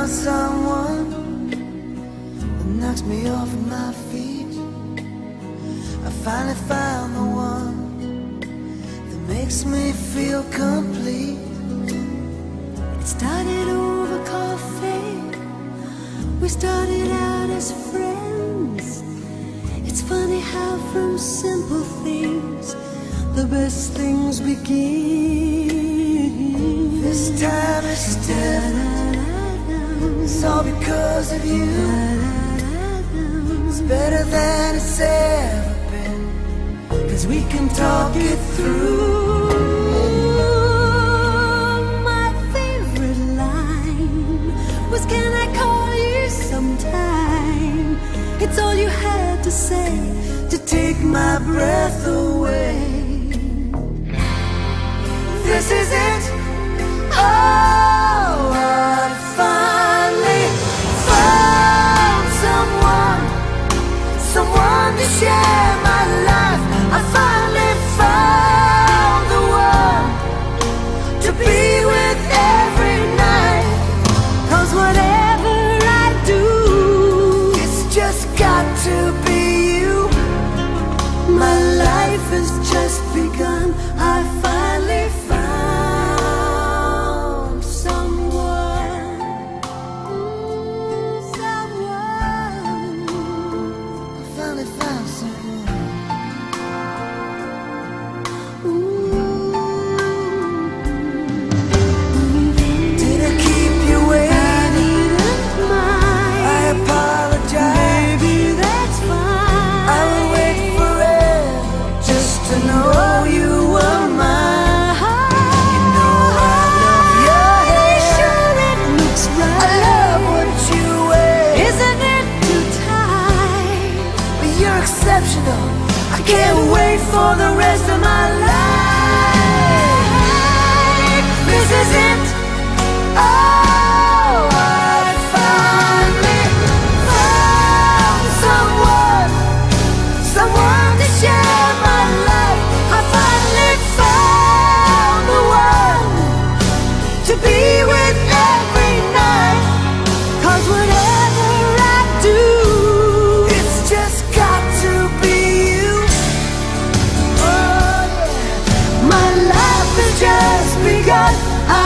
found someone that knocks me off my feet. I finally found the one that makes me feel complete. It started over coffee. We started out as friends. It's funny how from simple things the best things begin. This time it's different. It's all because of you. It's better than it's ever been, 'cause we can talk it through. My favorite line was, "Can I call you sometime?" It's all you had to say to take my breath away. This is it. Oh, I finally found someone to share my life. I finally found the one to be with every night. 'Cause whatever I do, it's just got to be you. My life has just begun. I finally found someone. I finally found someone. Did I keep you waiting? I apologize. Baby, that's fine. I will wait forever just to know you were mine. You know I love your hair. Sure, it looks I right. love what you wear. Isn't it too tight? But you're exceptional. I can't wait for the rest of my life. This is it. Oh, I finally found someone to share my life. I finally found the one to be with every night. 'Cause whatever I do, it's just got to be you. Oh yeah, my life has just begun. I